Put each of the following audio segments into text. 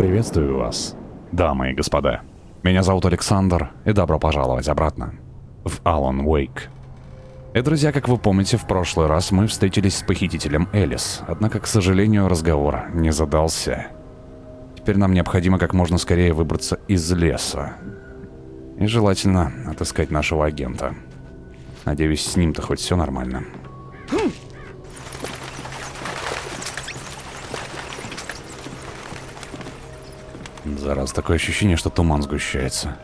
Приветствую вас, дамы и господа. Меня зовут Александр, и добро пожаловать обратно в Alan Wake. И, друзья, как вы помните, в прошлый раз мы встретились с похитителем Элис, однако, к сожалению, разговор не задался. Теперь нам необходимо как можно скорее выбраться из леса. И желательно отыскать нашего агента. Надеюсь, с ним-то хоть все нормально. Зараз, такое ощущение, что туман сгущается.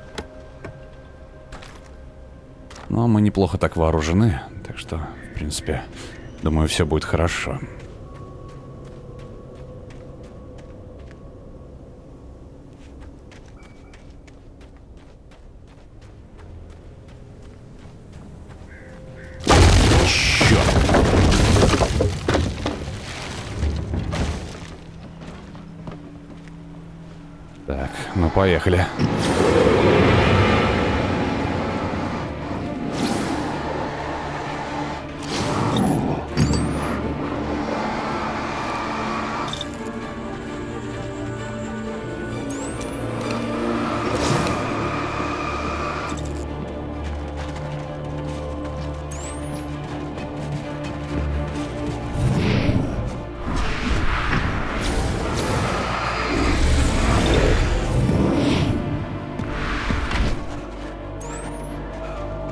Но мы неплохо так вооружены, так что, в принципе, думаю, все будет хорошо. Так, ну поехали.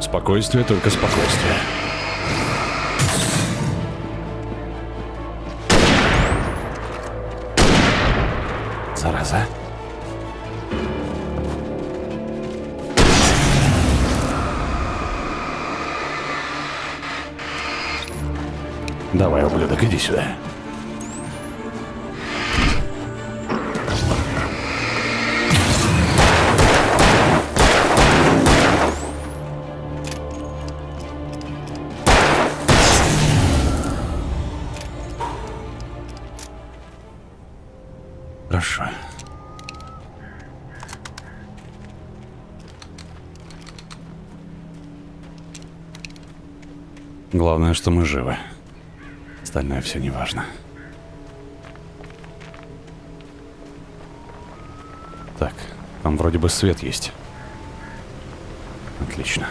Спокойствие, только спокойствие. Зараза. Давай, ублюдок, иди сюда. Хорошо. Главное, что мы живы. Остальное все неважно. Так, там вроде бы свет есть. Отлично.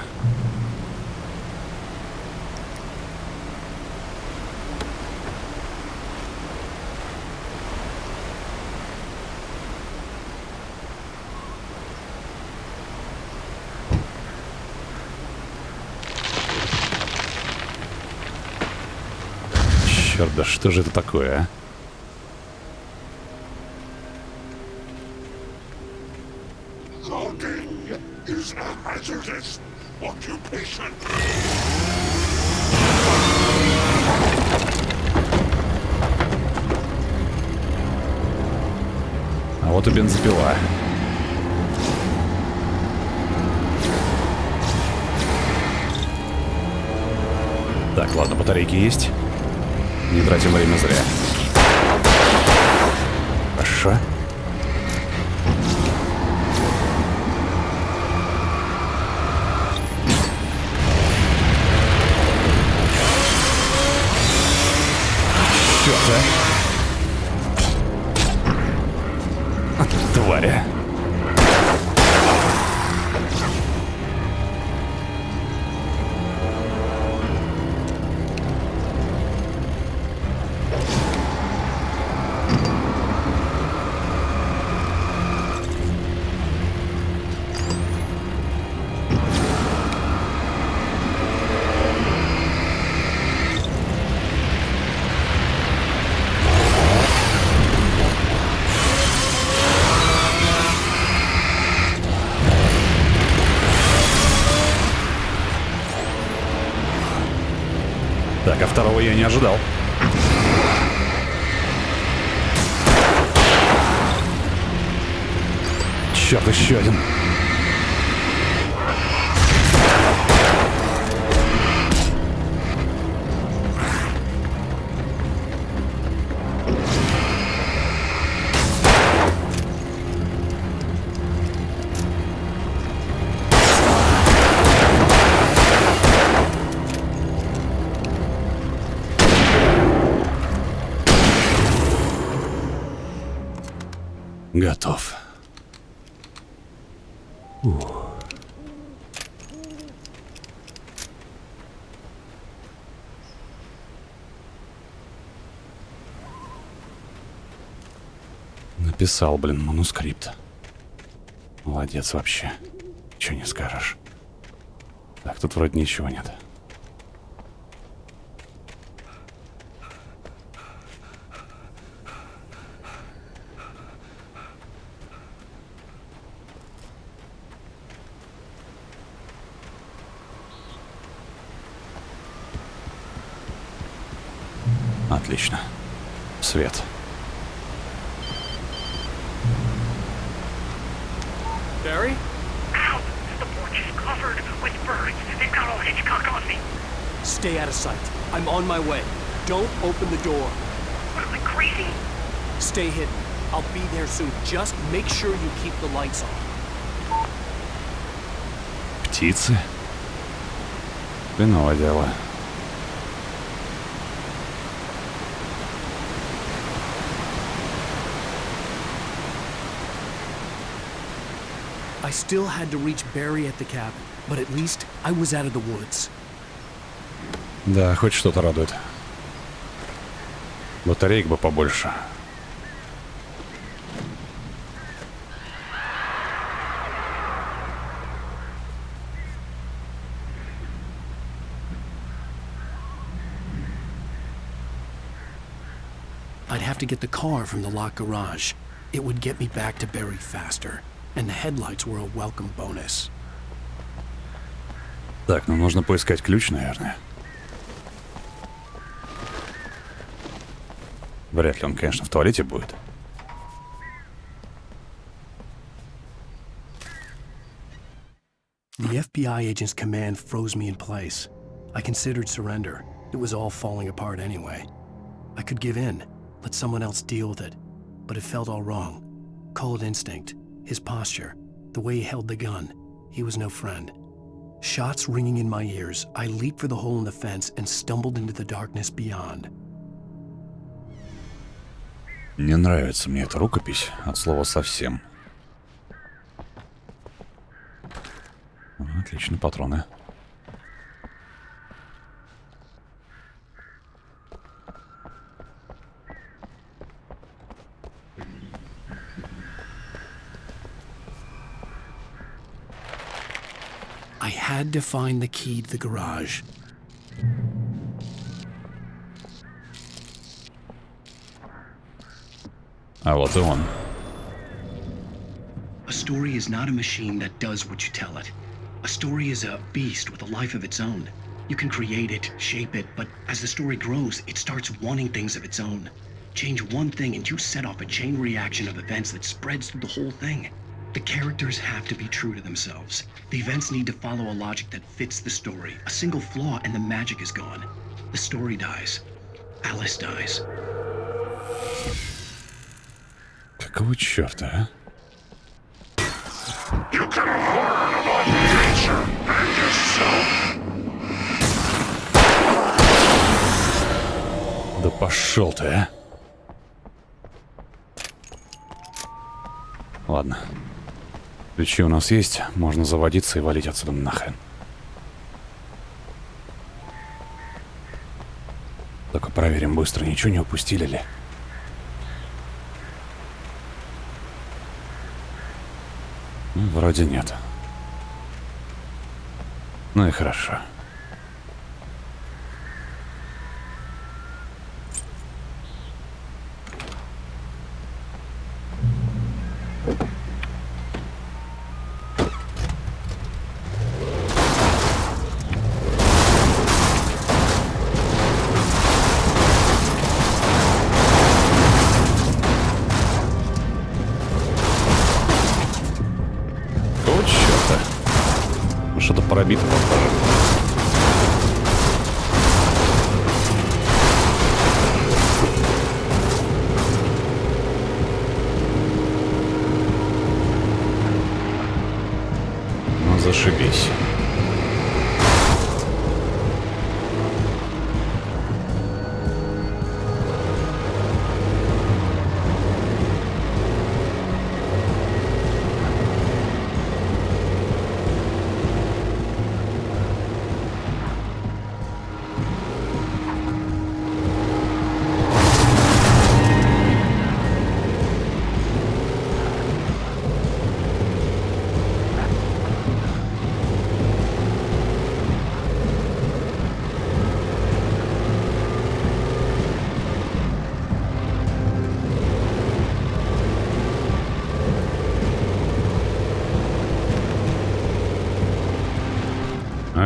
Черт, да что же это такое, а? А вот и бензопила. Так, ладно, батарейки есть. Не тратим время зря. Хорошо. Чёрт, а? Тварь. Так, а второго я не ожидал. Черт, еще один. Готов. Написал, блин, манускрипт. Молодец вообще. Чего не скажешь. Так, тут вроде ничего нет. Отлично. Свет. Barry? Ow! The porch is covered with birds. They've got all Hitchcock on me. Stay out of sight. I'm on my way. Don't open the door. What am I, crazy? Stay hidden. I'll be there soon. Just make sure you keep the lights on. Птицы? Хреново дело. I still had to reach Barry at the cabin, but at least I was out of the woods. Да, хоть что-то радует. Батареек бы побольше. I'd have to get the car from the locked garage. It would get me back to Barry faster, and the headlights were a welcome bonus. Так, ну нужно поискать ключ, наверное. Вряд ли он, конечно, в туалете будет. The FBI agent's command froze me in place. I considered surrender. It was all falling apart anyway. I could give in, let someone else deal with it. But it felt all wrong. Call it instinct, his posture, the way he held the gun. He was no friend. Shots ringing in my ears, I leaped for the hole in the fence and stumbled into the darkness beyond. Не нравится мне эта рукопись от слова совсем. Отлично, патроны. I had to find the key to the garage. А вот и он. A story is not a machine that does what you tell it. A story is a beast with a life of its own. You can create it, shape it, but as the story grows, it starts wanting things of its own. Change one thing and you set off a chain reaction of events that spreads through the whole thing. The characters have to be true to themselves. The events need to follow a logic that fits the story. A single flaw and the magic is gone. The story dies. Alice dies. Какого черта, а? You can learn about nature and yourself. Да пошел ты, а? Ладно. Ключи у нас есть, можно заводиться и валить отсюда нахрен. Только проверим быстро, ничего не упустили ли. Ну, вроде нет. Ну и хорошо. Что-то пробито, похоже. Ну, зашибись.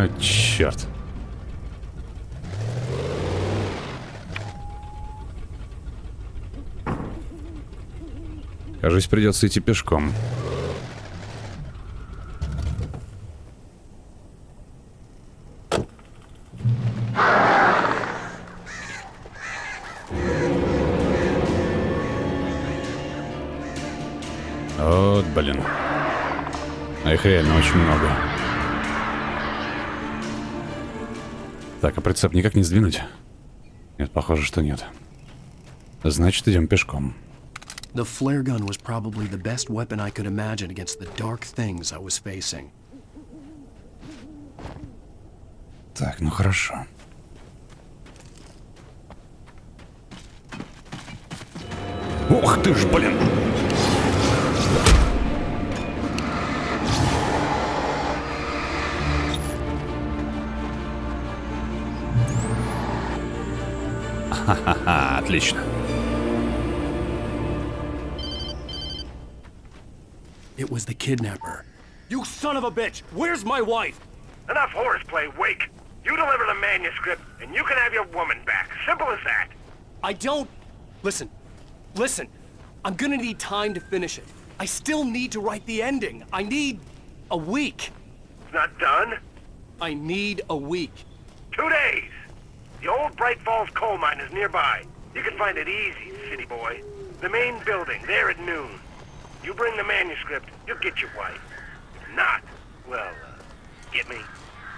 А, черт. Кажется, придется идти пешком. Вот, блин. А их реально очень много. Так, а прицеп никак не сдвинуть? Нет, похоже, что нет. Значит, идем пешком. The flare gun was probably the best weapon I could imagine against the dark things I was facing. Так, ну хорошо. Ух ты ж, блин! Ха-ха-ха, отлично. It was the kidnapper. You son of a bitch! Where's my wife? Enough horseplay, Wake. You deliver the manuscript, and you can have your woman back. Simple as that. I don't... Listen. Listen. I'm gonna need time to finish it. I still need to write the ending. I need... a week. It's not done. I need a week. 2 days. The old Bright Fallz coal mine is nearby. You can find it easy, city boy. The main building, there at noon. You bring the manuscript, you'll get your wife. If not, well, get me?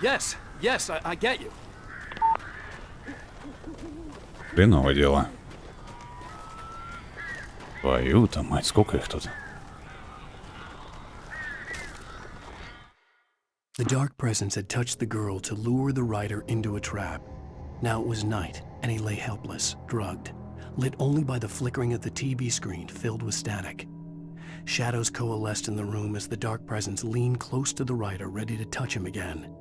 Yes, yes, I get you. Хреновое дело. Твою-то мать, сколько их тут? The dark presence had touched the girl to lure the writer into a trap. Now it was night, and he lay helpless, drugged, lit only by the flickering of the TV screen filled with static. Shadows coalesced in the room as the dark presence leaned close to the writer, ready to touch him again.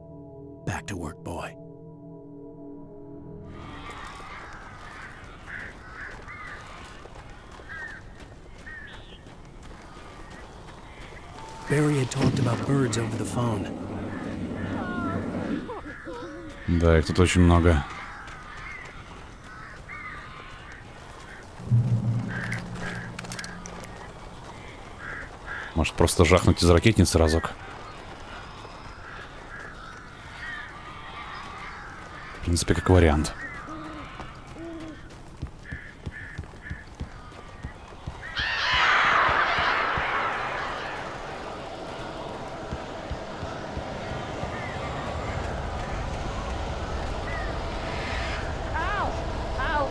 Back to work, boy. Barry had talked about birds over the phone. Да, их тут очень много. Может, просто жахнуть из ракетницы разок? В принципе, как вариант.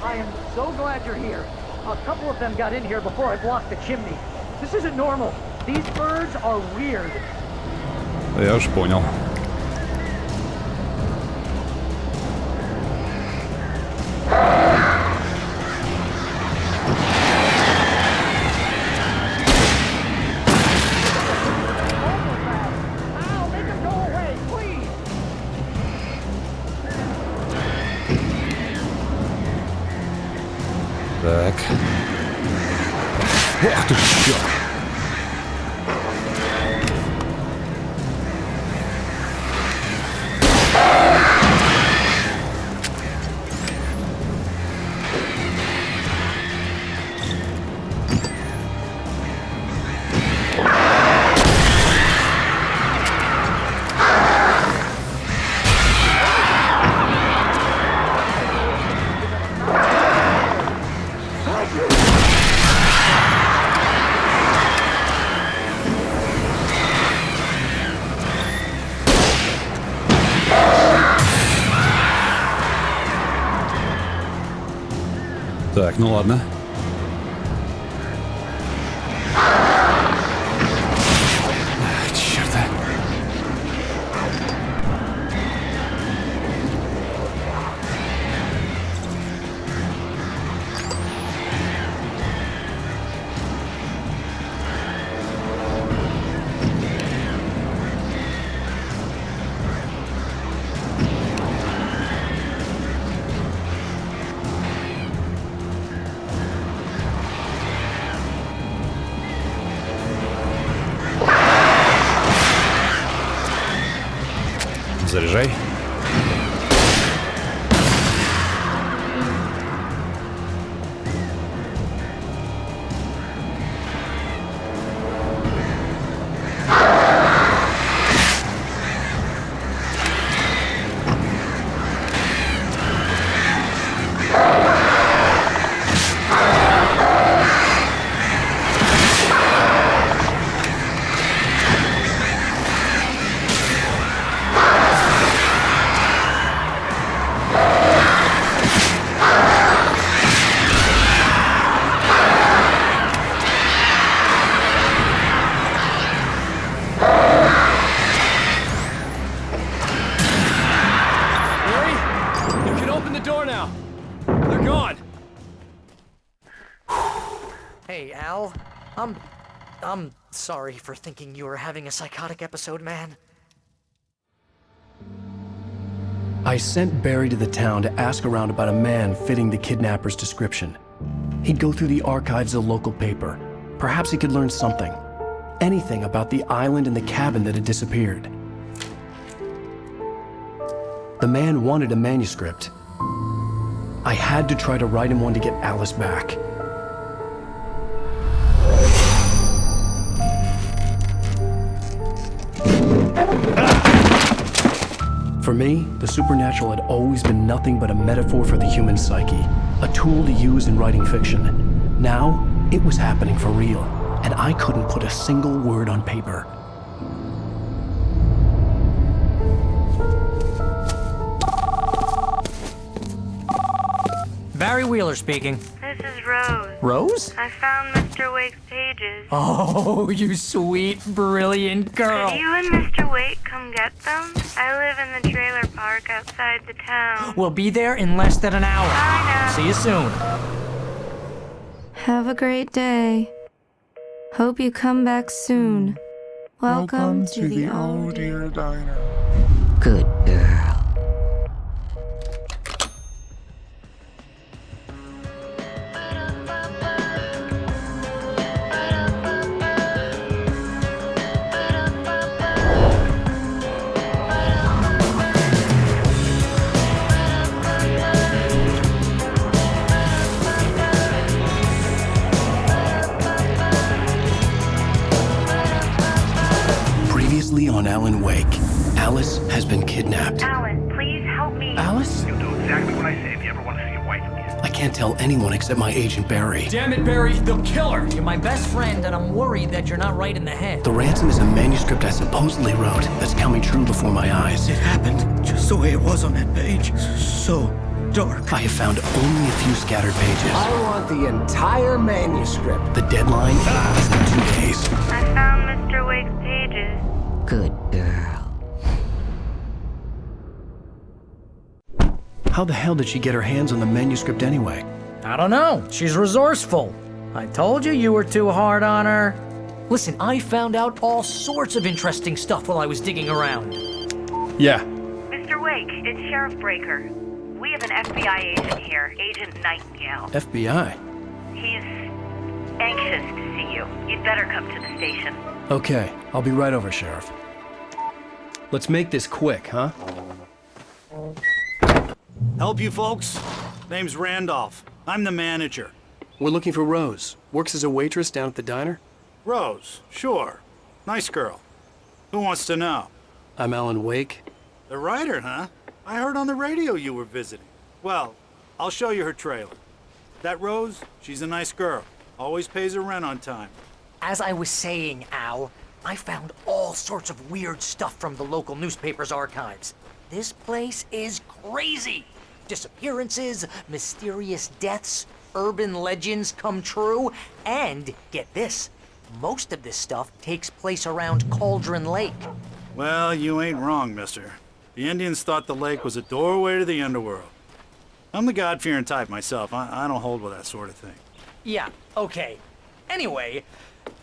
I am so glad you're here. A couple of them got in here before I blocked the chimney. This isn't normal. These birds are weird. Я уж понял. Так. Ох ты, чёрт! Так, ну ладно. Ах, черт. Заряжай. Hey, Al. I'm sorry for thinking you were having a psychotic episode, man. I sent Barry to the town to ask around about a man fitting the kidnapper's description. He'd go through the archives of the local paper. Perhaps he could learn something. Anything about the island and the cabin that had disappeared. The man wanted a manuscript. I had to try to write him one to get Alice back. For me, the supernatural had always been nothing but a metaphor for the human psyche, a tool to use in writing fiction. Now, it was happening for real, and I couldn't put a single word on paper. Barry Wheeler speaking. This is Rose. Rose? I found Mr. Wake's pages. Oh, you sweet, brilliant girl. Could you and Mr. Wake come get them? I live in the trailer park outside the town. We'll be there in less than an hour. Bye now. See you soon. Have a great day. Hope you come back soon. Welcome to the Oh Dear Diner. Good girl. Previously on Alan Wake, Alice has been kidnapped. Alan, please help me. Alice? You'll do exactly what I say if you ever want to see your wife again. I can't tell anyone except my agent Barry. Damn it, Barry, they'll kill her. You're my best friend, and I'm worried that you're not right in the head. The ransom is a manuscript I supposedly wrote that's coming true before my eyes. It happened just the way it was on that page. So dark. I have found only a few scattered pages. I want the entire manuscript. The deadline is in 2 days. I found Mr. Wake's pages. Good girl. How the hell did she get her hands on the manuscript anyway? I don't know. She's resourceful. I told you were too hard on her. Listen, I found out all sorts of interesting stuff while I was digging around. Yeah. Mr. Wake, it's Sheriff Breaker. We have an FBI agent here, Agent Nightingale. FBI? He's anxious to see you. You'd better come to the station. Okay, I'll be right over, Sheriff. Let's make this quick, huh? Help you folks? Name's Randolph. I'm the manager. We're looking for Rose. Works as a waitress down at the diner. Rose, sure. Nice girl. Who wants to know? I'm Alan Wake. The writer, huh? I heard on the radio you were visiting. Well, I'll show you her trailer. That Rose, she's a nice girl. Always pays her rent on time. As I was saying, Al, I found all sorts of weird stuff from the local newspaper's archives. This place is crazy. Disappearances, mysterious deaths, urban legends come true, and get this, most of this stuff takes place around Cauldron Lake. Well, you ain't wrong, mister. The Indians thought the lake was a doorway to the underworld. I'm the God-fearing type myself. I don't hold with that sort of thing. Yeah, okay. Anyway,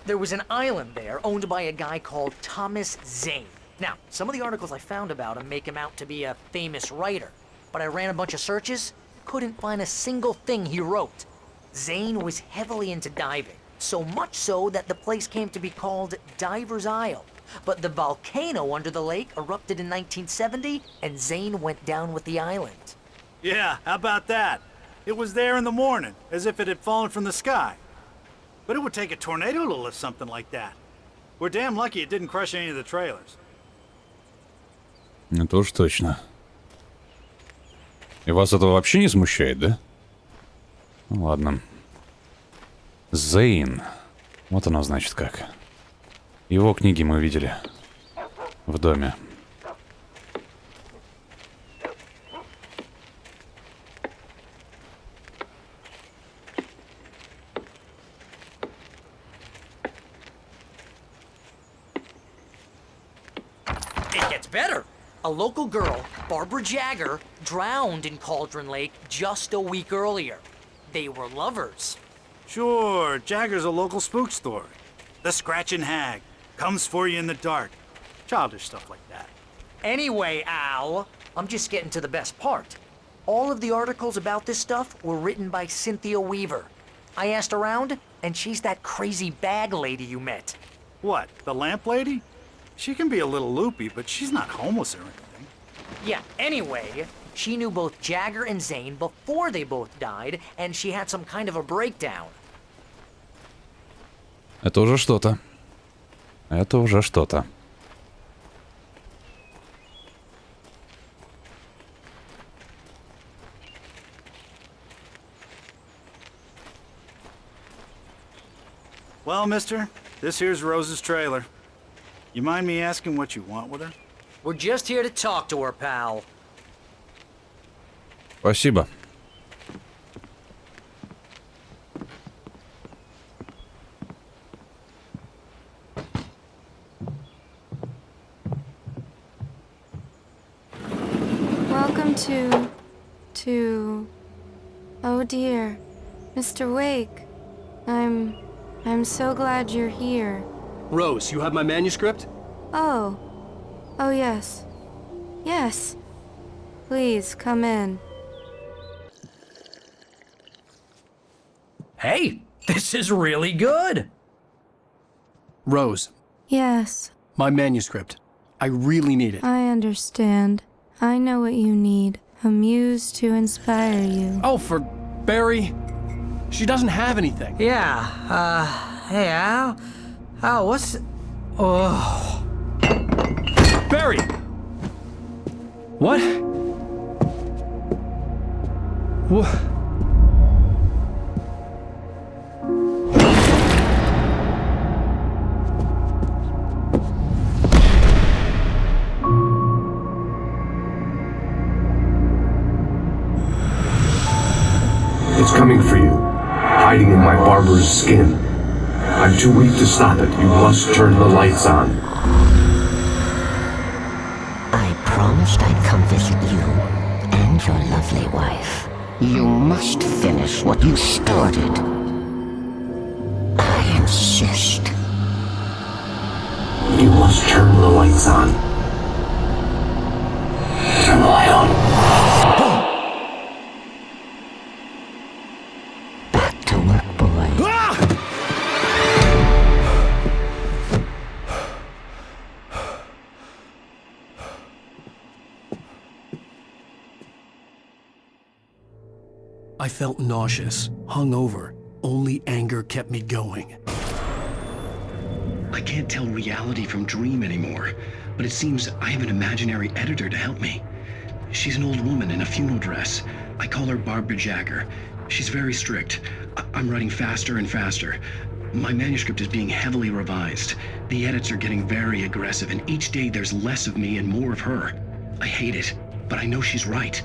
there was an island there owned by a guy called Thomas Zane. Now, some of the articles I found about him make him out to be a famous writer, but I ran a bunch of searches, couldn't find a single thing he wrote. Zane was heavily into diving, so much so that the place came to be called Diver's Isle. But the volcano under the lake erupted in 1970, and Zane went down with the island. Yeah, how about that? It was there in the morning, as if it had fallen from the sky. But it would take a tornado to lift something like that. We're damn lucky it didn't crush any of the trailers. Это уж точно. И вас это вообще не смущает, да? Ну ладно. Зейн. Вот оно значит как. Его книги мы видели в доме. It gets better. A local girl, Barbara Jagger, drowned in Cauldron Lake just a week earlier. They were lovers. Sure, Jagger's a local spook story. The Scratching Hag comes for you in the dark. Childish stuff like that. Anyway, Al, I'm just getting to the best part. All of the articles about this stuff were written by Cynthia Weaver. I asked around, and she's that crazy bag lady you met. What, the lamp lady? She can be a little loopy, but she's not homeless or anything. Yeah, anyway, she knew both Jagger and Zane before they both died, and she had some kind of a breakdown. Это уже что-то. Это уже что-то. Well, mister, this here's Rose's trailer. You mind me asking what you want with her? We're just here to talk to her, pal. Спасибо. Welcome to... Oh dear, Mr. Wake. I'm so glad you're here. Rose, you have my manuscript? Oh. Oh yes. Yes. Please, come in. Hey, this is really good. Rose, Yes, my manuscript. I really need it. I understand. I know what you need. A muse to inspire you. Oh, for Barry? She doesn't have anything. Yeah, hey Al? Al, what's... Oh... Barry! What? What? It's coming for you, hiding in my barber's skin. I'm too weak to stop it. You must turn the lights on. I promised I'd come visit you and your lovely wife. You must finish what you started. I insist. You must turn the lights on. Turn the light on. Back to work, boy. I felt nauseous, hungover. Only anger kept me going. I can't tell reality from dream anymore, but it seems I have an imaginary editor to help me. She's an old woman in a funeral dress. I call her Barbara Jagger. She's very strict. I'm writing faster and faster. My manuscript is being heavily revised. The edits are getting very aggressive, and each day there's less of me and more of her. I hate it, but I know she's right.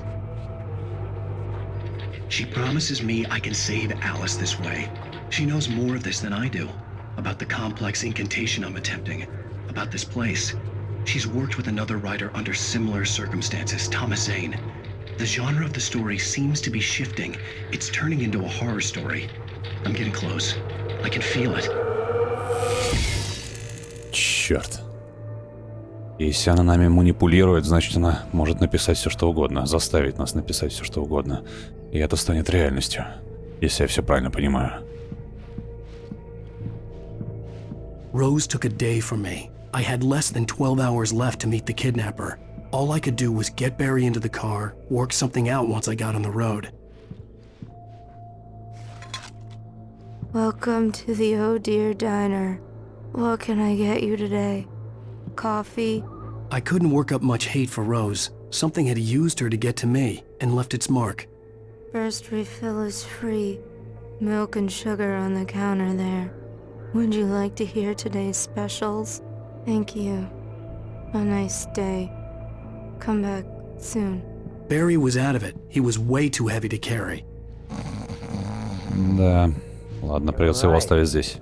She promises me I can save Alice this way. She knows more of this than I do. About the complex incantation I'm attempting. About this place. She's worked with another writer under similar circumstances, Thomas Zane. The genre of the story seems to be shifting. It's turning into a horror story. I'm getting close. I can feel it. Черт. Если она нами манипулирует, значит она может написать все что угодно, заставить нас написать все что угодно. И это станет реальностью, если я все правильно понимаю. Rose took a day from me. I had less than 12 hours left to meet the kidnapper. All I could do was get Barry into the car, work something out once I got on the road. Welcome to the Oh Dear Diner. What can I get you today? Coffee? I couldn't work up much hate for Rose. Something had used her to get to me and left its mark. First refill is free. Milk and sugar on the counter there. Would you like to hear today's specials? Thank you. A nice day. Come back soon. Barry was out of it. He was way too heavy to carry. Да. Ладно, придется его оставить здесь.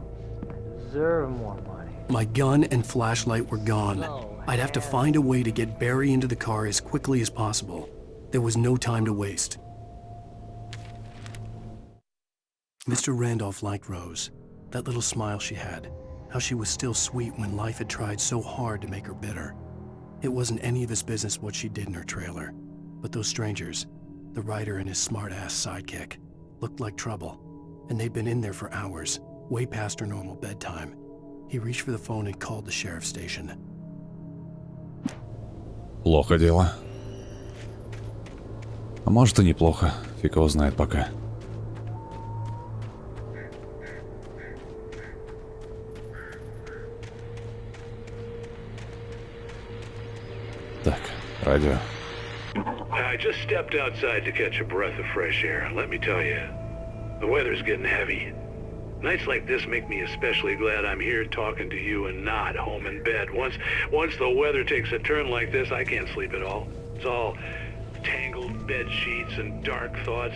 My gun and flashlight were gone. I'd have to find a way to get Barry into the car as quickly as possible. There was no time to waste. Mr. Randolph liked Rose. That little smile she had. How she was still sweet when life had tried so hard to make her bitter. It wasn't any of his business what she did in her trailer. But those strangers, the writer and his smart-ass sidekick, looked like trouble. And they'd been in there for hours, way past her normal bedtime. He reached for the phone and called the sheriff's station. Плохо дело. А может и неплохо. Фиг его знает пока. Так, радио. I just stepped outside to catch a breath of fresh air. Let me tell you, the weather's getting heavy. Nights like this make me especially glad I'm here talking to you and not home in bed. Once the weather takes a turn like this, I can't sleep at all. It's all tangled bed sheets and dark thoughts,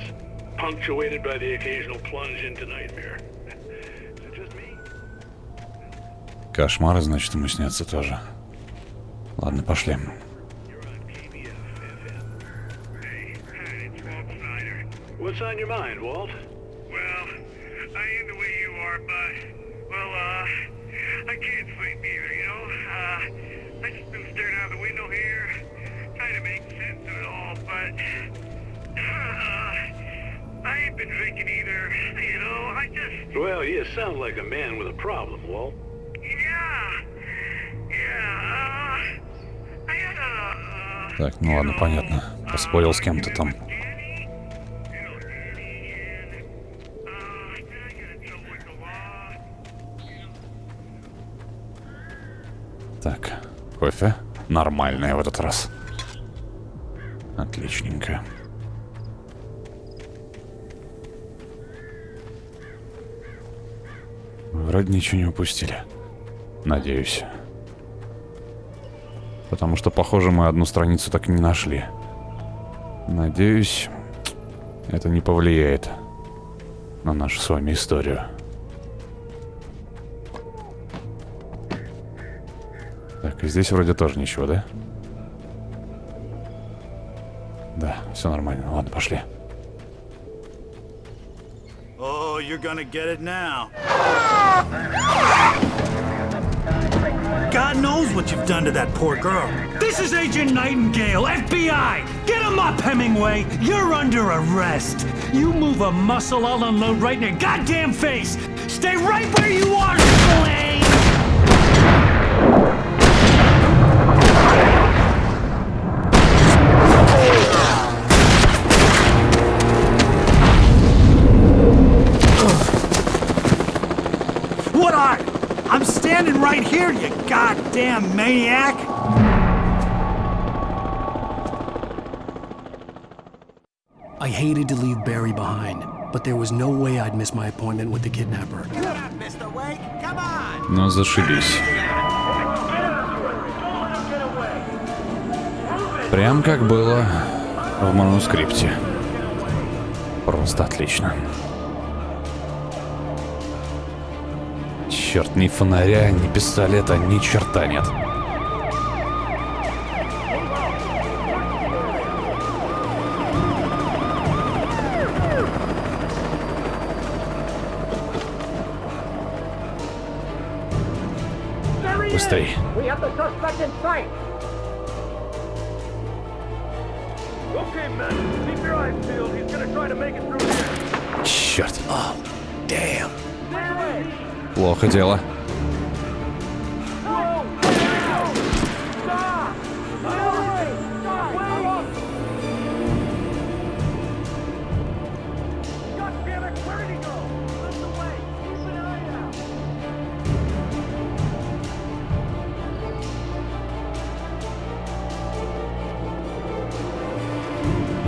punctuated by the occasional plunge into nightmare. Is it just me? Кошмары, значит, ему снятся тоже. Ладно, пошли. What's on your mind, Walt? Well, I ain't the way you are, but, well, I can't sleep either, you know? I just been staring out the window here, trying to make sense of it all, but, I ain't been drinking either, you know? I just... Well, you sound like a man with a problem, Walt. I had a... Так, ну ладно, понятно. Поспорил с кем-то там. Так, кофе. Нормальное в этот раз. Отличненько. Вроде ничего не упустили. Надеюсь. Потому что, похоже, мы одну страницу так и не нашли. Надеюсь, это не повлияет на нашу с вами историю. Так, и здесь вроде тоже ничего, да? Да, все нормально. Ладно, пошли. Oh, you're gonna get it now. God knows what you've done to that poor girl. This is Agent Nightingale, FBI! Get him up, Hemingway! You're under arrest! You move a muscle, I'll unload right in your goddamn face! Stay right where you are, Slane! What are you? I'm standing right here, you goddamn maniac! I hated to leave Barry behind, but there was no way I'd miss my appointment with the kidnapper. Mr. Wake, come on! Ну, зашибись. Прям как было в манускрипте. Просто отлично. Черт, ни фонаря, ни пистолета, ни черта нет. Быстрей. Черт. Damn. Плохо дело.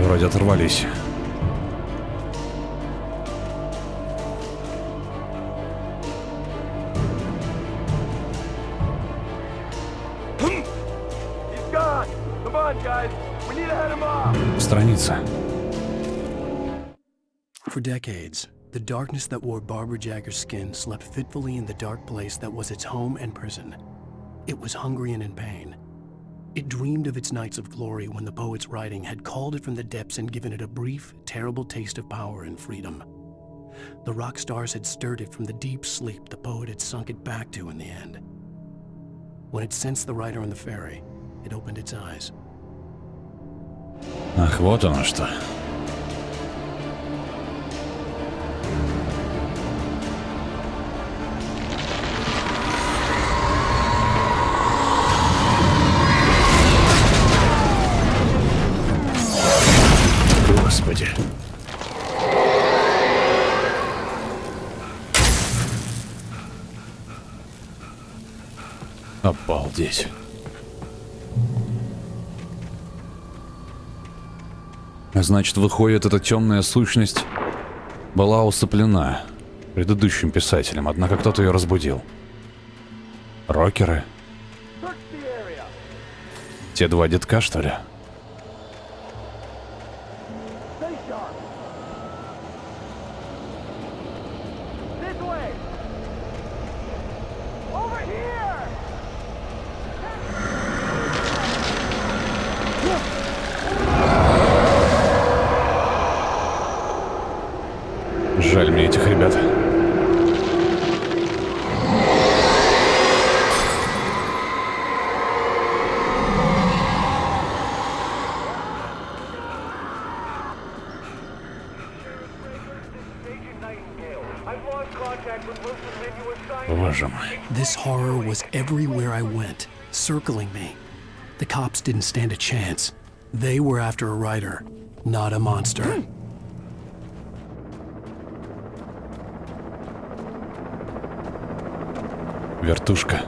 Вроде оторвались. Страница. For decades, the darkness that wore Barbara Jagger's skin slept fitfully in the dark place that was its home and prison. It was hungry and in pain. It dreamed of its nights of glory when the poet's writing had called it from the depths and given it a brief, terrible taste of power and freedom. The rock stars had stirred it from the deep sleep the poet had sunk it back to in the end. When it sensed the writer on the ferry, it opened its eyes. Ах, вот оно что. Господи. Обалдеть. Значит, выходит, эта темная сущность была усыплена предыдущим писателем, однако кто-то ее разбудил. Рокеры? Те два детка, что ли? Жаль мне этих ребят. Боже мой. This horror was everywhere I went, circling me. The cops didn't stand a chance. They were after a writer, not a monster. Вертушка.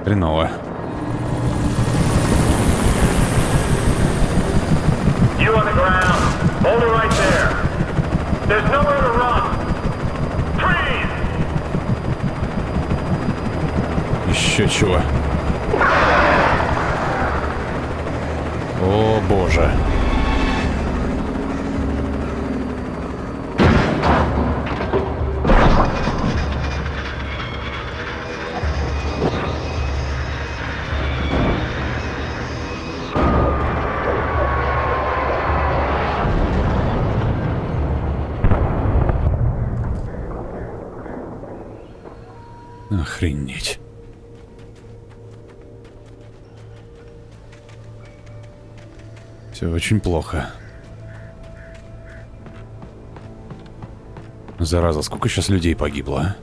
Хреново. You on the ground. Hold it right there. There's nowhere to run. Freeze! Еще чего. О, боже. Охренеть. Все очень плохо. Зараза, сколько сейчас людей погибло, а?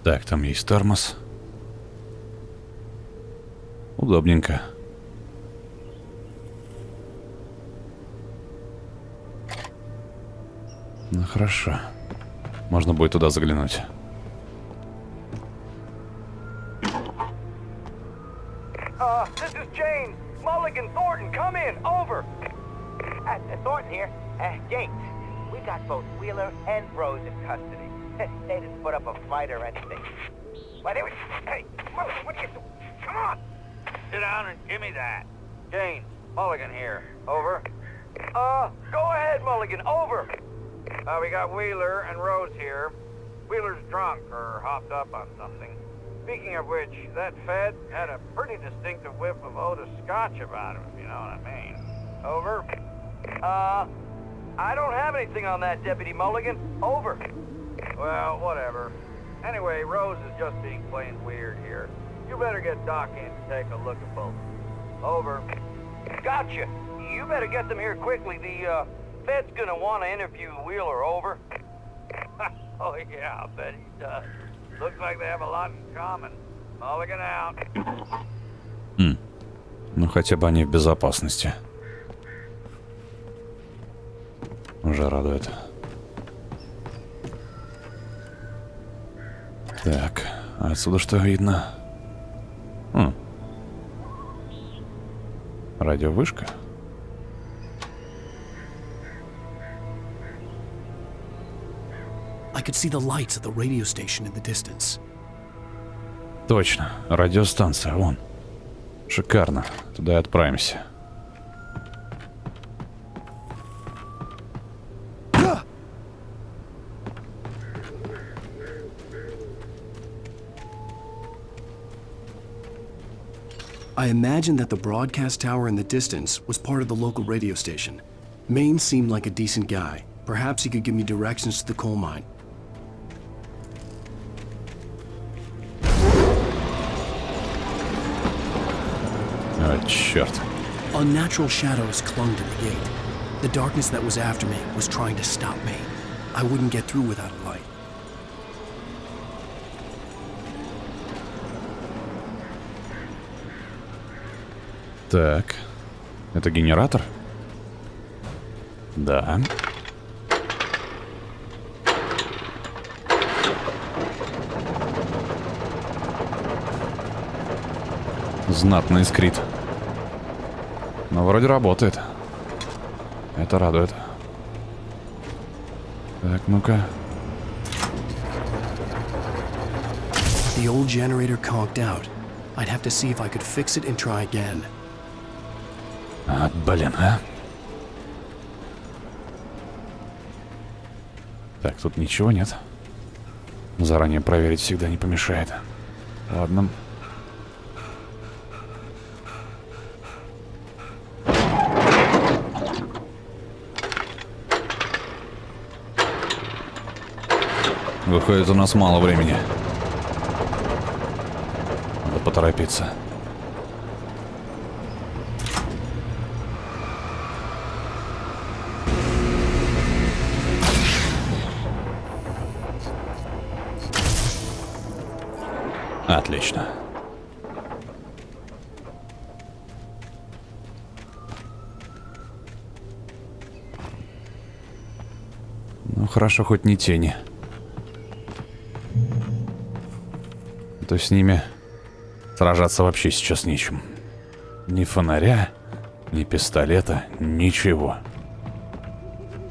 Так, там есть тормоз. Удобненько. Ну хорошо. Можно будет туда заглянуть. This is James. Mulligan, Thornton, come in. Over. Thornton here. James, we got both Wheeler and Rose in custody. They didn't put up a fight or anything. Why, they were... Hey, Mulligan, what are you doing? Come on. Sit down and give me that. James, Mulligan here. Over. Go ahead, Mulligan. Over. We got Wheeler and Rose here. Wheeler's drunk or hopped up on something. Speaking of which, that Fed had a pretty distinctive whiff of Otis Scotch about him, if you know what I mean. Over. I don't have anything on that, Deputy Mulligan. Over. Well, whatever. Anyway, Rose is just being plain weird here. You better get Doc in to take a look at both. Over. Gotcha. You better get them here quickly. The Fed's gonna want to interview Wheeler. Over. Oh yeah, I'll bet he does. Looks like they have a lot in common. Ну хотя бы они в безопасности. Уже радует. Так, а отсюда что видно? Радиовышка? I could see the lights of the radio station in the distance. Точно, радиостанция, вон. Шикарно, туда и отправимся. I imagined that the broadcast tower in the distance was part of the local radio station. Maine seemed like a decent guy. Perhaps he could give me directions to the coal mine. О, черт. Unnatural shadows clung to the gate. The darkness that was after me was trying to stop me. I wouldn't get through without a light. Так, это генератор? Да. Знатно искрит. Но вроде работает. Это радует. Так, ну-ка. The old generator conked out. I'd have to see if I could fix it and try again. А, блин, а? Так, тут ничего нет. Заранее проверить всегда не помешает. Ладно. Выходит, у нас мало времени. Надо поторопиться. Отлично. Ну хорошо, хоть не тени. То с ними сражаться вообще сейчас нечем. Ни фонаря, ни пистолета, ничего.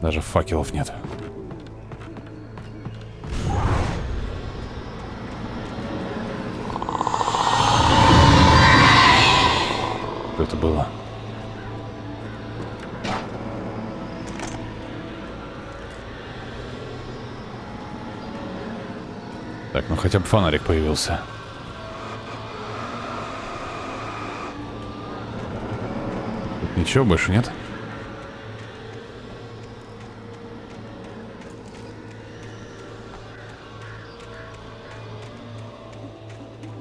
Даже факелов нет. Что это было? Так, ну хотя бы фонарик появился. Тут ничего больше нет?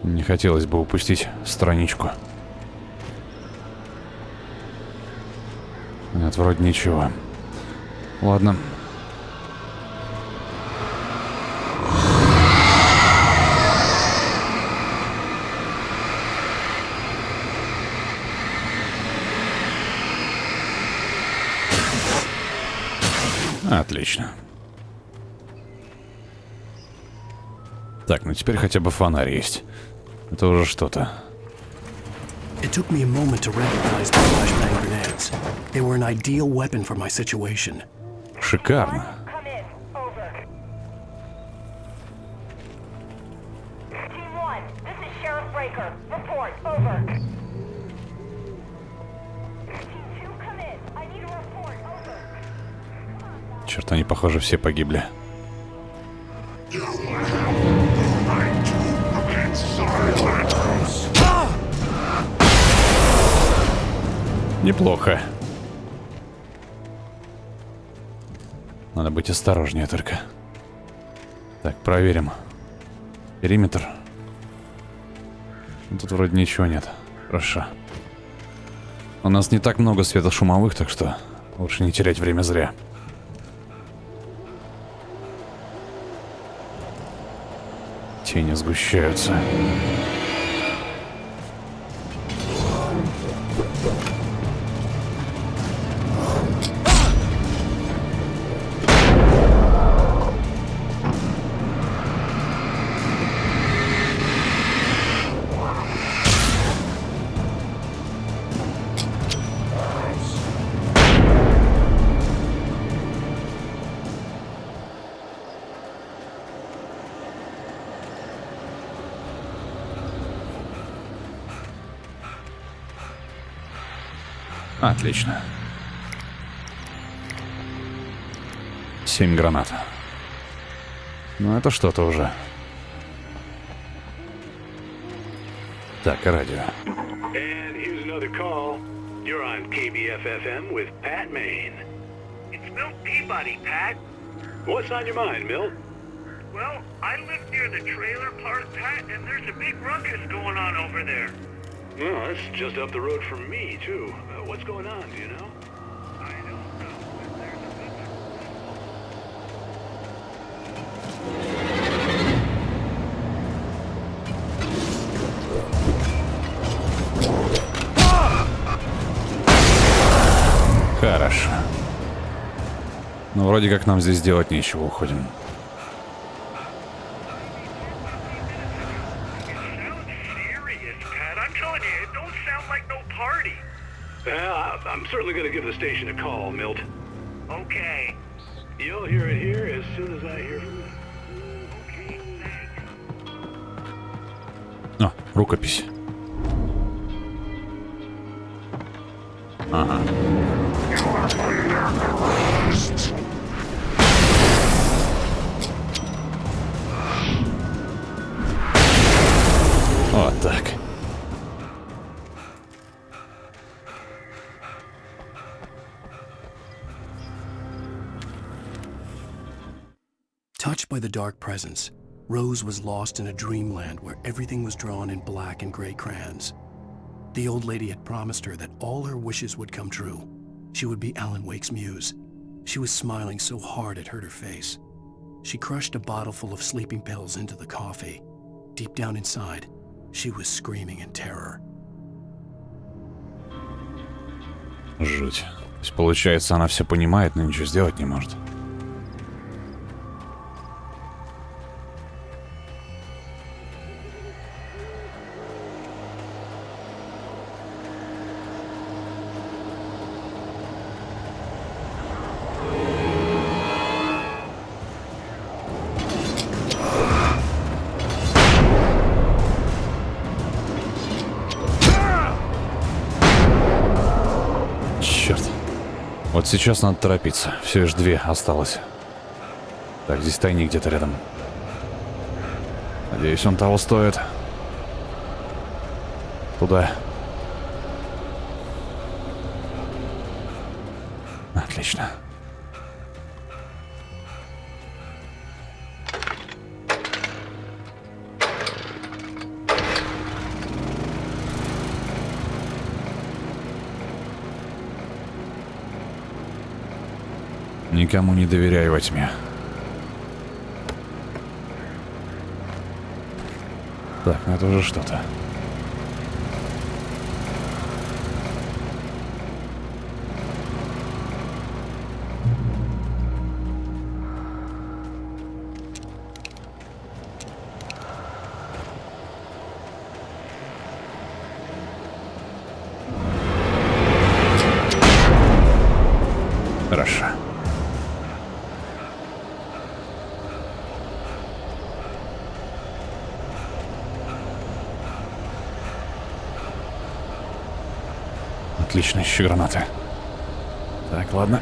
Не хотелось бы упустить страничку. Нет, вроде ничего. Ладно. Отлично. Так, ну теперь хотя бы фонарь есть. Это уже что-то. It took me a moment to recognize the flashbang grenades. They were an ideal weapon for my situation. Шикарно. Черт, они, похоже, все погибли. Неплохо. Надо быть осторожнее только. Так, проверим. Периметр. Тут вроде ничего нет. Хорошо. У нас не так много светошумовых, так что лучше не терять время зря. Тени сгущаются. Отлично. 7 гранат. Ну, это что-то уже. Так, радио. And here's another call. You're on KBFFM with Pat Maine. It's Milt Peabody, Pat. What's on your mind, Milt? Well, I live near the trailer park, Pat, and there's a big ruckus going on over there. Well, that's just up the road from me, too. What's going on, do you know? I don't know, but there's a big... Хорошо. Ну, вроде как нам здесь делать нечего, уходим. I'm certainly going to give the station a call, Milt. Okay. You'll hear it here as soon as I hear from them. Okay, thanks. О, рукопись. Ага. Вот так. Touched by the dark presence, Rose was lost in a dreamland where everything was drawn in black and gray crayons. The old lady had promised her that all her wishes would come true. She would be Alan Wake's muse. She was smiling so hard it hurt her face. She crushed a bottle full of sleeping pills into the coffee. Deep down inside, she was screaming in terror. Жуть. То есть, получается, она все понимает, но ничего сделать не может. Вот сейчас надо торопиться. Все лишь 2 осталось. Так, здесь тайник где-то рядом. Надеюсь, он того стоит. Туда. Отлично. Никому не доверяй во тьме. Так, ну это уже что-то. Хорошо. Отлично, еще гранаты. Так, ладно.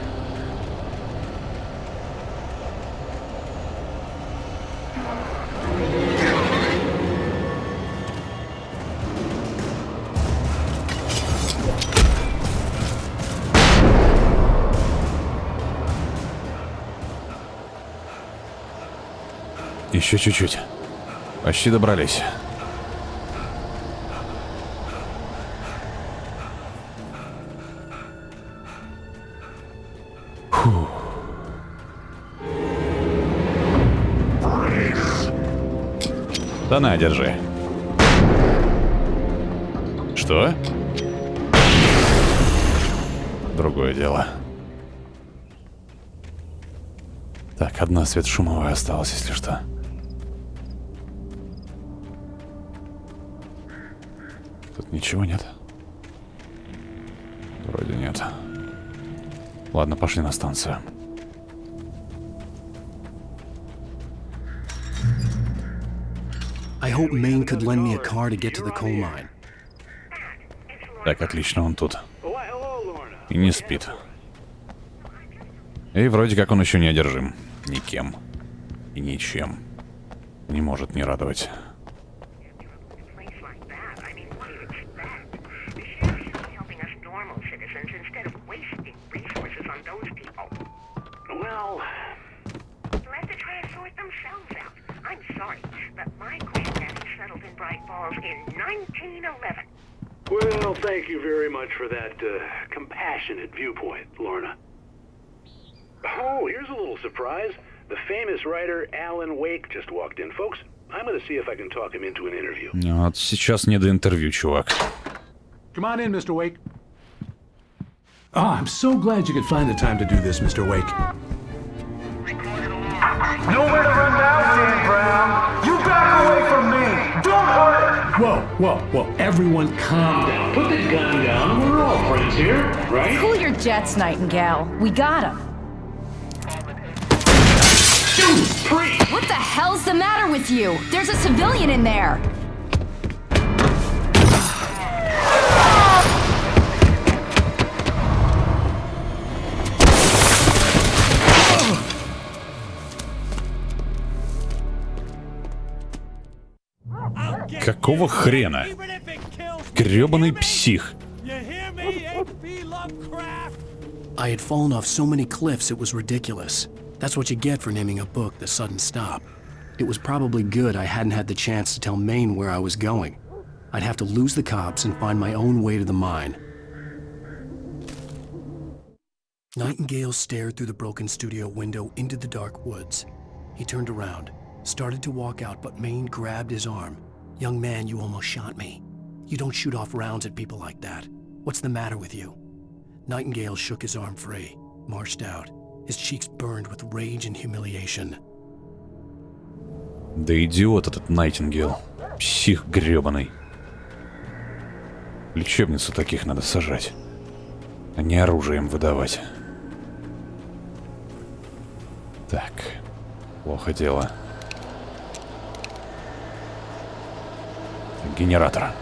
Еще чуть-чуть. Почти добрались. Фу. Да на, держи. Что? Другое дело. Так, одна светошумовая осталась, если что. Тут ничего нет? Вроде нет. Ладно, пошли на станцию. I hope Maine could lend me a car to get to the coal mine. Так, отлично, он тут. Why, hello, Lorna. И не спит. И вроде как он еще не одержим. Никем. И ничем. Не может не радовать. Well, Let the try and sort themselves out. I'm sorry, but my granddaddy settled in Brайt Fоллз in 1911. well, thank you very much for that compassionate viewpoint, Lorna. Oh, here's a little surprise. The famous writer Alan Wake just walked in, folks. I'm going to see if I can talk him into an interview. Вот сейчас не до интервью, чувак. Come on in, Mr. Wake. Oh, I'm so glad you could find the time to do this, Mr. Wake. Nowhere to run now, Dan Brown. You back away from me. Don't hurt it. Whoa. Everyone calm down. Put the gun down. We're all friends here, right? Cool your jets, Nightingale. We got him. What the hell's the matter with you? There's a civilian in there. Какого хрена? Грёбаный псих. I had fallen off so many cliffs it was ridiculous. That's what you get for naming a book The Sudden Stop. It was probably good I hadn't had the chance to tell Maine where I was going. I'd have to lose the cops and find my own way to the mine. Nightingale stared through the broken studio window into the dark woods. He turned around, started to walk out, but Maine grabbed his arm. "Young man, you almost shot me. You don't shoot off rounds at people like that. What's the matter with you?" Nightingale shook his arm free, marched out. His cheeks burned with rage and humiliation. Да идиот этот Найтингейл. Псих грёбаный. Лечебницу таких надо сажать, а не оружием выдавать. Так, плохо дело. Генератор.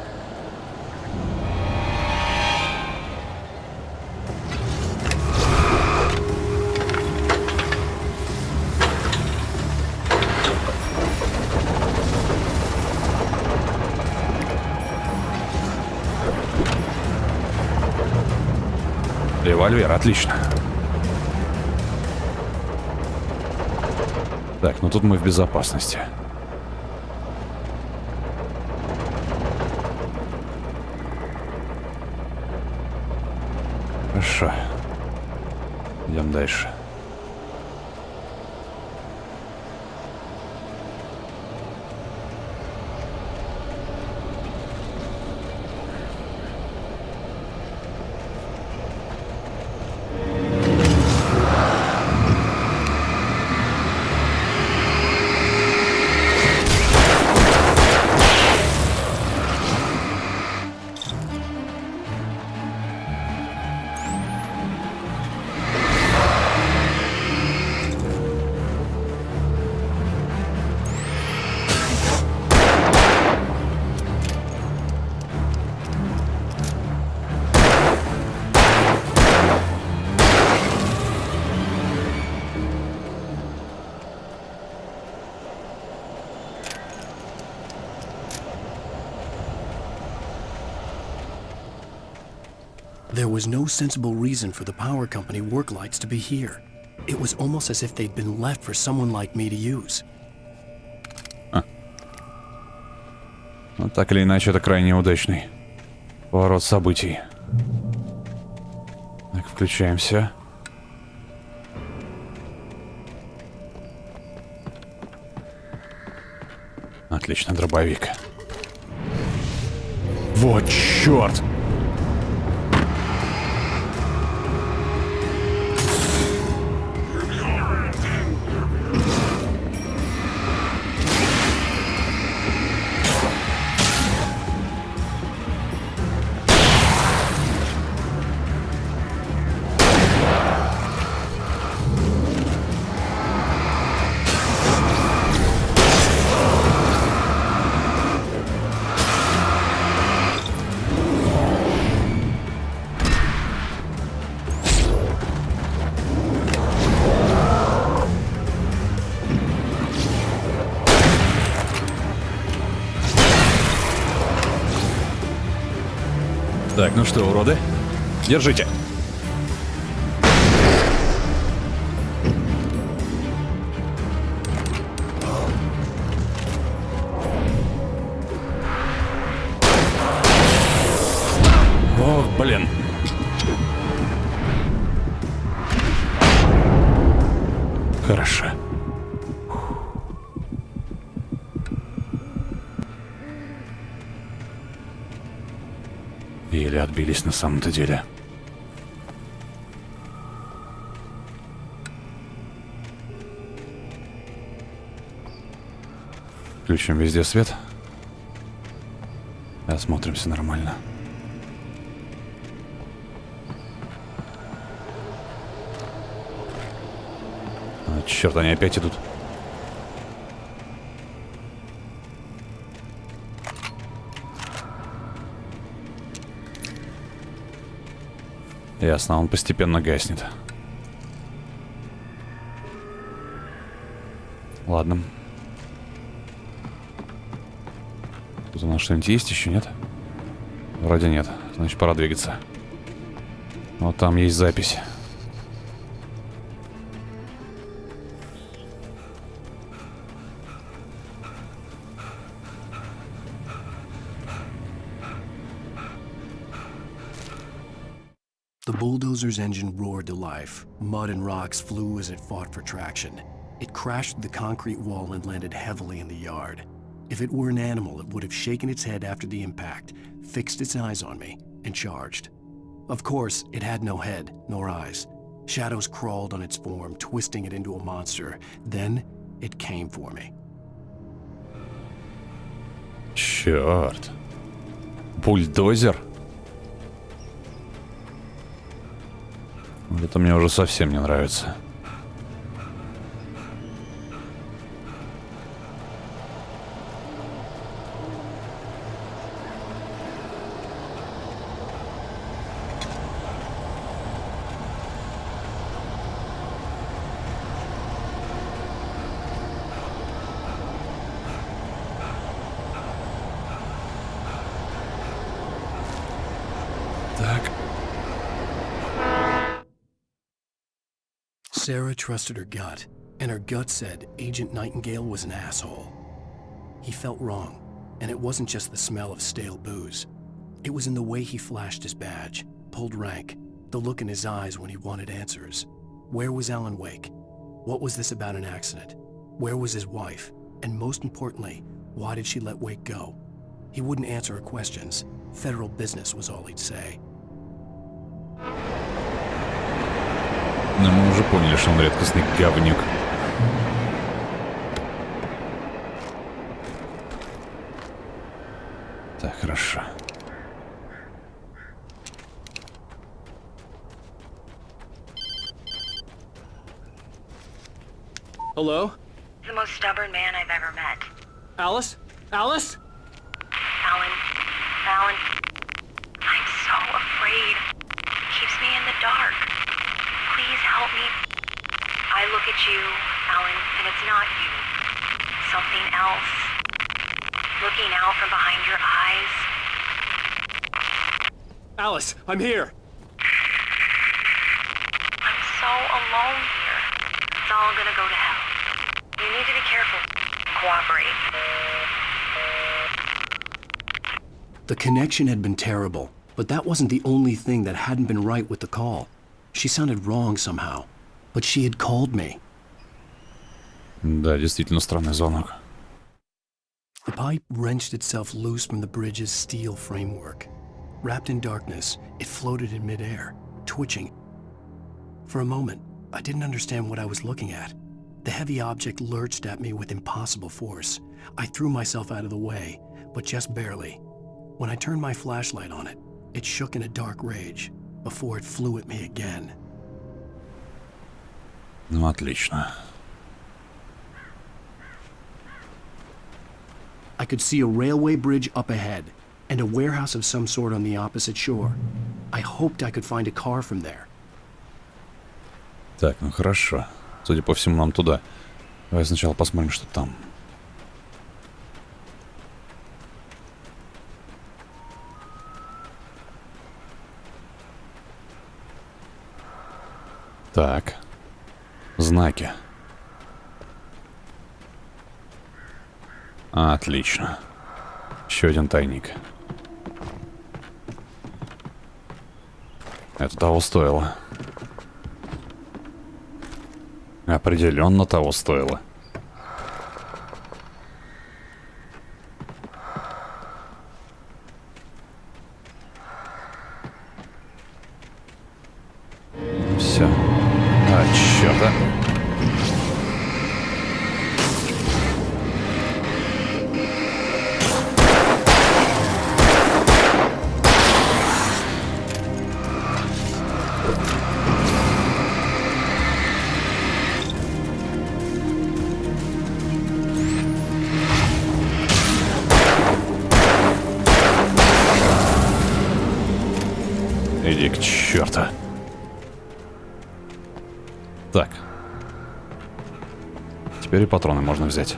Револьвер, отлично. Так, ну тут мы в безопасности. Хорошо. Идем дальше. There was no sensible reason for the power company work lights to be here. It was almost as if they'd been left for someone like me to use. Ну, так или иначе, это крайне удачный поворот событий. Так, включаемся. Отлично, дробовик. Вот черт! Так, ну что, уроды? Держите. Ох, блин. Хорошо. Или отбились на самом-то деле. Включим везде свет. И осмотримся нормально. А, черт, они опять идут. Ясно, он постепенно гаснет. Ладно. Тут у нас что-нибудь есть еще, нет? Вроде нет. Значит, пора двигаться. Вот там есть запись. The bulldozer's engine roared to life. Mud and rocks flew as it fought for traction. It crashed through the concrete wall and landed heavily in the yard. If it were an animal, it would have shaken its head after the impact, fixed its eyes on me, and charged. Of course, it had no head, nor eyes. Shadows crawled on its form, twisting it into a monster. Then, it came for me. Черт. Бульдозер? Это мне уже совсем не нравится. Sarah trusted her gut, and her gut said Agent Nightingale was an asshole. He felt wrong, and it wasn't just the smell of stale booze. It was in the way he flashed his badge, pulled rank, the look in his eyes when he wanted answers. Where was Alan Wake? What was this about an accident? Where was his wife? And most importantly, why did she let Wake go? He wouldn't answer her questions. Federal business was all he'd say. Но мы уже поняли, что он редкостный говнюк. Так, хорошо. Hello? The most stubborn man I've ever met. Alice? Alice? Alan. I'm so afraid. It keeps me in the dark. Please help me. I look at you, Alan, and it's not you. Something else. Looking out from behind your eyes. Alice, I'm here. I'm so alone here. It's all gonna go to hell. You need to be careful. Cooperate. The connection had been terrible, but that wasn't the only thing that hadn't been right with the call. She sounded wrong somehow, but she had called me. Да, действительно странный звонок. The pipe wrenched itself loose from the bridge's steel framework. Wrapped in darkness, it floated in midair, twitching. For a moment, I didn't understand what I was looking at. The heavy object lurched at me with impossible force. I threw myself out of the way, but just barely. When I turned my flashlight on it, it shook in a dark rage. Before it flew at me again. Ну, отлично. I could see a railway bridge up ahead, and a warehouse of some sort on the opposite shore. I hoped I could find a car from there. Так, ну хорошо. Судя по всему, нам туда. Давай сначала посмотрим, что там. Так. Знаки. Отлично. Еще один тайник. Это того стоило. Определенно того стоило. Все. А, чёрт, а. Иди к черту. Так. Теперь и патроны можно взять.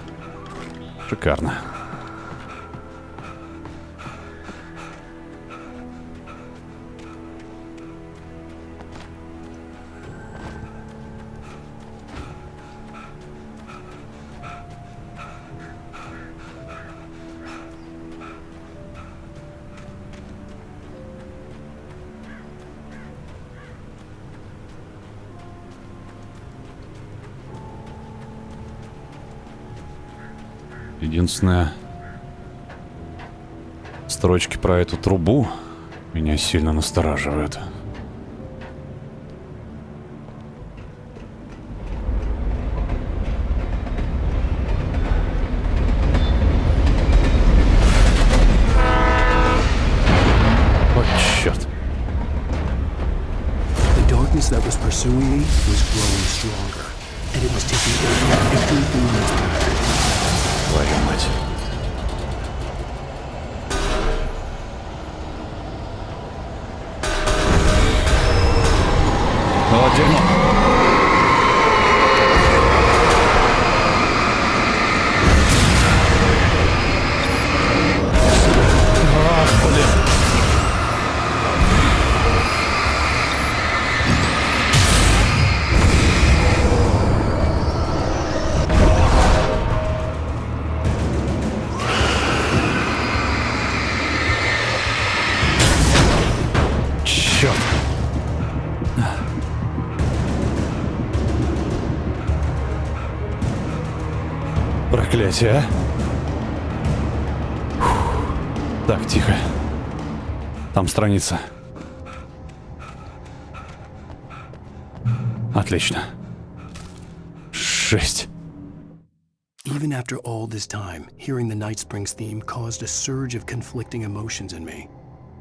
Шикарно. Единственное, строчки про эту трубу меня сильно настораживают. Вот черт. The darkness that was pursuing me was growing stronger, and it was taking over everything in its path. Твою мать. О, дерьмо. Блин. Черт. Проклятие, а? Фух. Так, тихо. Там страница. Отлично. 6. Even after all this time, hearing the Night Springs theme caused a surge of conflicting emotions in me.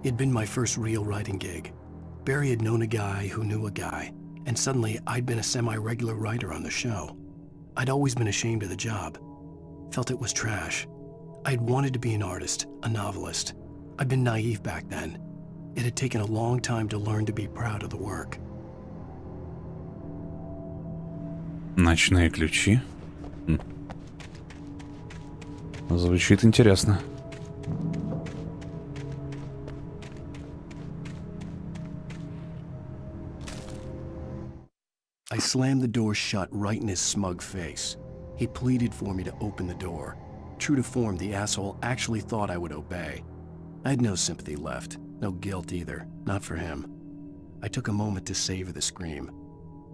It'd been my first real writing gig. Barry had known a guy who knew a guy, and suddenly I'd been a semi-regular writer on the show. I'd always been ashamed of the job. Felt it was trash. I'd wanted to be an artist, a novelist. I'd been naive back then. It had taken a long time to learn to be proud of the work. Ночные ключи. Звучит интересно. I slammed the door shut right in his smug face. He pleaded for me to open the door. True to form, the asshole actually thought I would obey. I had no sympathy left, no guilt either, not for him. I took a moment to savor the scream.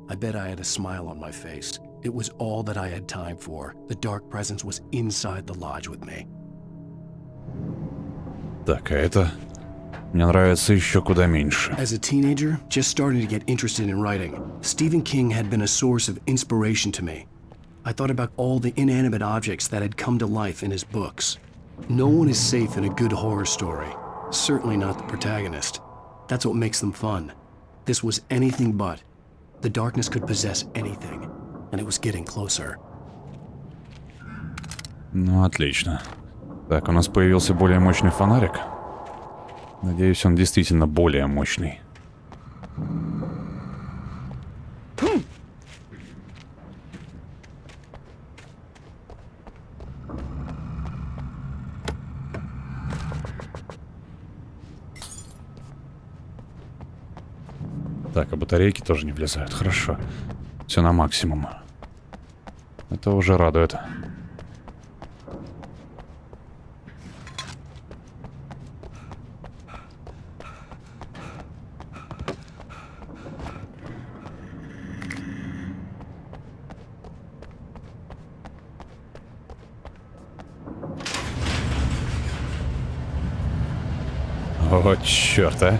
I bet I had a smile on my face. It was all that I had time for. The dark presence was inside the lodge with me. Так, а это мне нравится еще куда меньше. As a teenager, just starting to get interested in writing, Stephen King had been a source of inspiration to me. I thought about all the inanimate objects that had come to life in his books. No one is safe in a good horror story. Certainly not the protagonist. That's what makes them fun. This was anything but. The darkness could possess anything, and it was getting closer. Ну, отлично. Так, у нас появился более мощный фонарик. Надеюсь, он действительно более мощный. Так, а батарейки тоже не влезают. Хорошо. Все на максимум. Это уже радует. О, черт, а.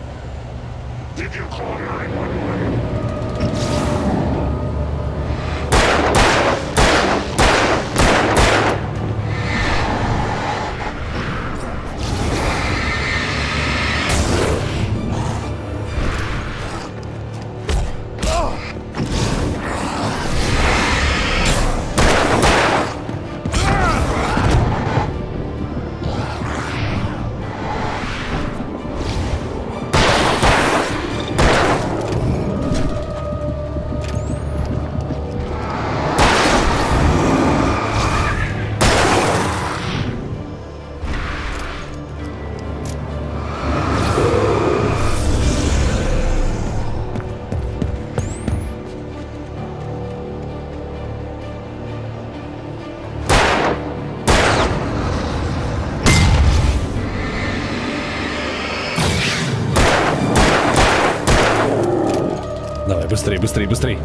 Давай, быстрей, быстрей, быстрей.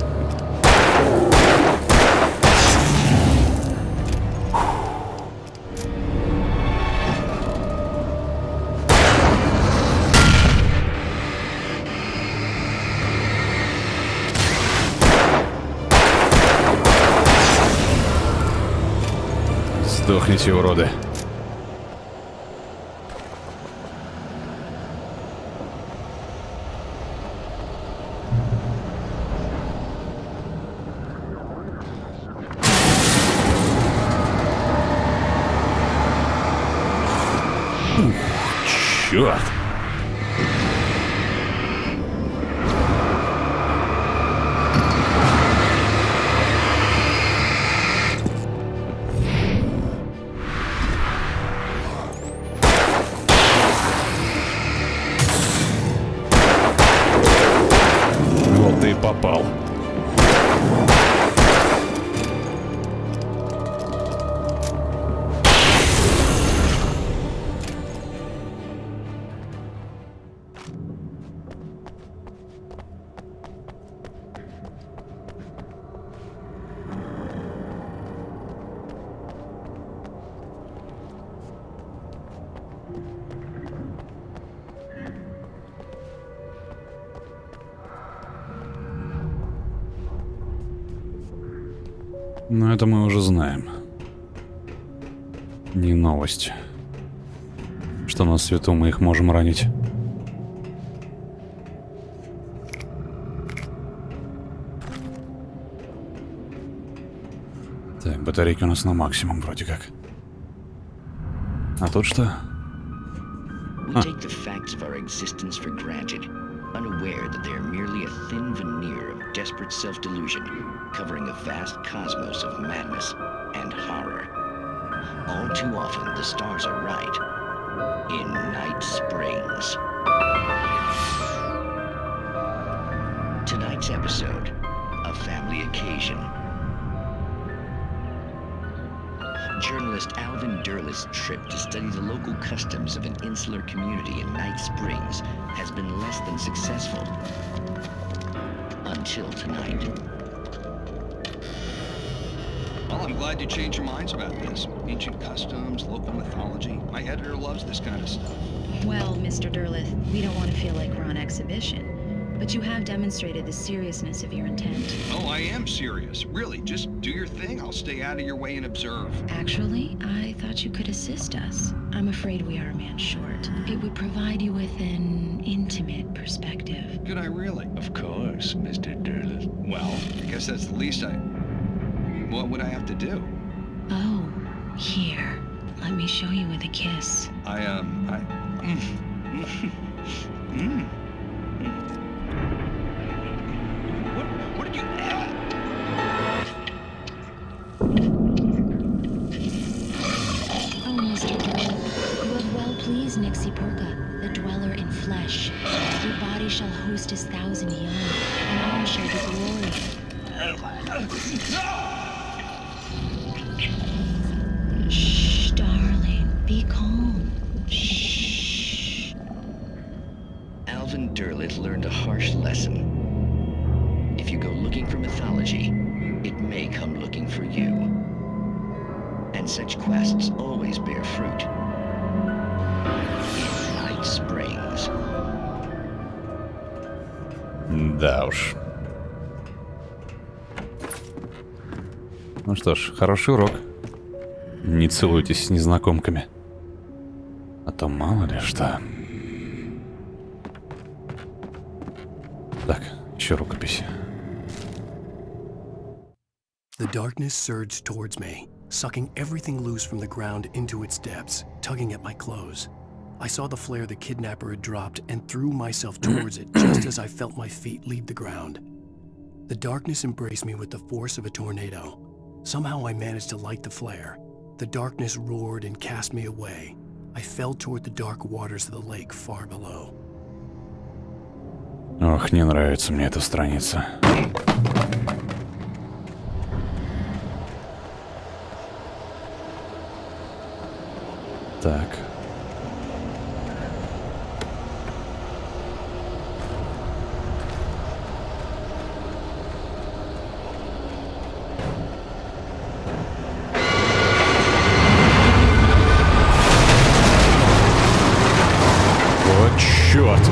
Сдохните, уроды. Черт! Вот ты и попал. Но это мы уже знаем. Не новость. Что на свету мы их можем ранить. Так, батарейки у нас на максимум вроде как. А тут что? We take the facts of our existence for granted, unaware that they are merely a thin veneer of desperate self-delusion, covering a vast cosmos of madness and horror. All too often, the stars are right. In Night Springs. Tonight's episode, a family occasion. Journalist Alvin Derleth's trip to study the local customs of an insular community in Night Springs has been less than successful. Until tonight. Well, I'm glad you changed your minds about this. Ancient customs, local mythology. My editor loves this kind of stuff. Well, Mr. Derleth, we don't want to feel like we're on exhibition. But you have demonstrated the seriousness of your intent. Oh, I am serious. Really, just do your thing. I'll stay out of your way and observe. Actually, I thought you could assist us. I'm afraid we are a man short. It would provide you with an intimate perspective. Could I really? Of course, Mr. Derleth. Well, I guess that's the least What would I have to do? Oh, here. Let me show you with a kiss. What did you add? Oh, Mr. Derleth, you have well pleased Nixie Porka, the dweller in flesh. Your body shall host his 1,000 young. flesh into glory. Shh, darling, be calm. Shh. Alvin Derleth learned a harsh lesson. If you go looking for mythology, it may come looking for you. And such quests always bear fruit. In Night Springs. Да уж. Ну что ж, хороший урок. Не целуйтесь с незнакомками. А то мало ли что. Так, еще рукописи. The darkness surged towards me, sucking everything loose from the ground into its depths, tugging at my clothes. I saw the flare the kidnapper had dropped and threw myself towards it just as I felt my feet leave the ground. The darkness embraced me with the force of a tornado. Somehow I managed to light the flare. The darkness roared and cast me away. I fell toward the dark waters of the lake far below. Ох, не нравится мне эта страница. Так. О, чёрт!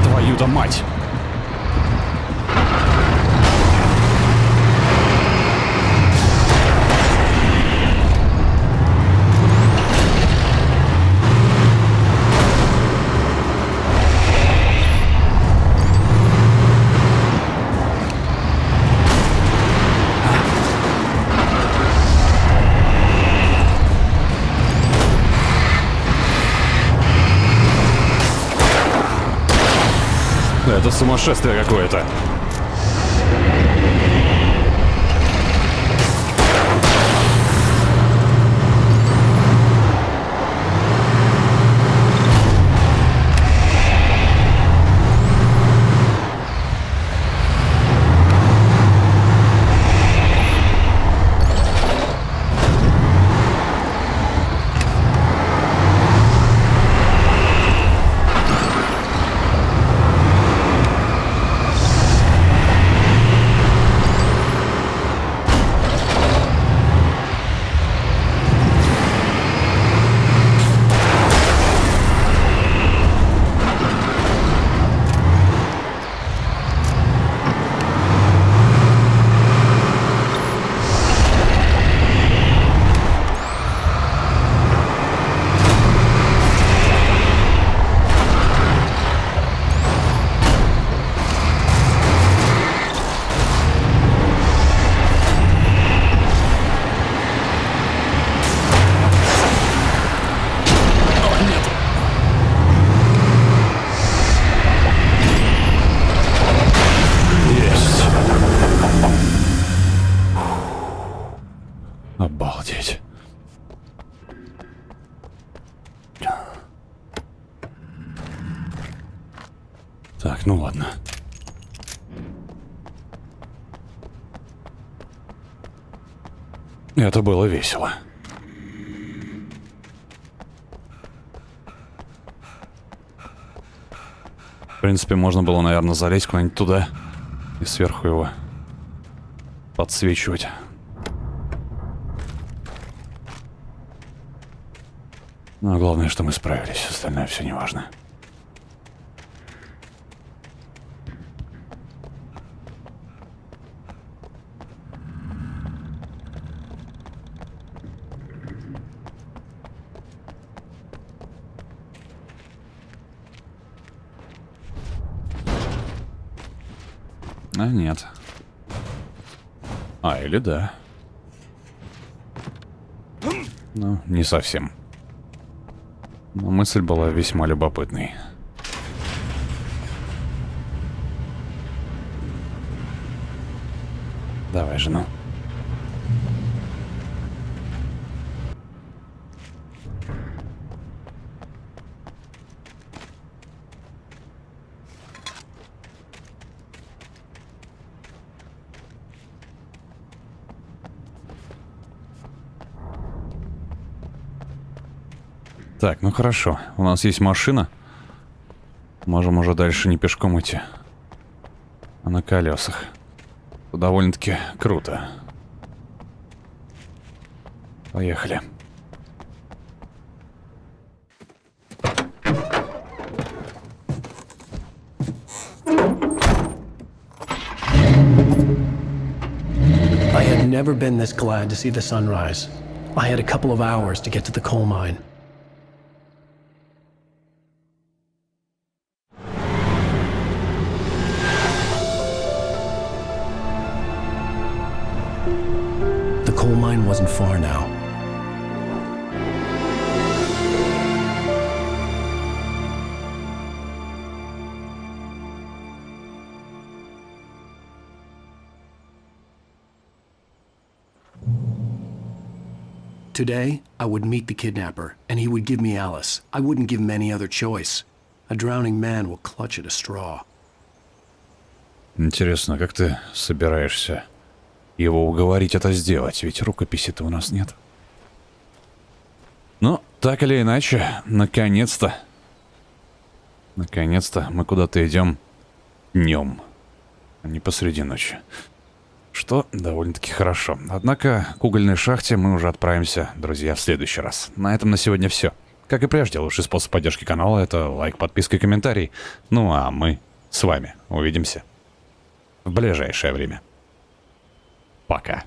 Твою-то мать! Это сумасшествие какое-то. Обалдеть. Так, ну ладно. Это было весело. В принципе, можно было, наверное, залезть куда-нибудь туда и сверху его подсвечивать. Но главное, что мы справились, остальное все неважно. А нет. А, или да. Ну, не совсем. Но мысль была весьма любопытной. Давай же, ну. Так, ну хорошо. У нас есть машина. Можем уже дальше не пешком идти, а на колесах. Довольно-таки круто. Поехали. I had never been this glad to see the sunrise. I had a couple of hours to get to the coal mine. The coal mine wasn't far now. Today, I would meet the kidnapper, and he would give me Alice. I wouldn't give him any other choice. A drowning man will clutch at a straw. Интересно, как ты собираешься его уговорить это сделать? Ведь рукописи-то у нас нет. Ну, так или иначе, наконец-то. Наконец-то мы куда-то идем днем, а не посреди ночи. Что довольно-таки хорошо. Однако к угольной шахте мы уже отправимся, друзья, в следующий раз. На этом на сегодня все. Как и прежде, лучший способ поддержки канала — это лайк, подписка и комментарий. Ну а мы с вами увидимся в ближайшее время. Пока.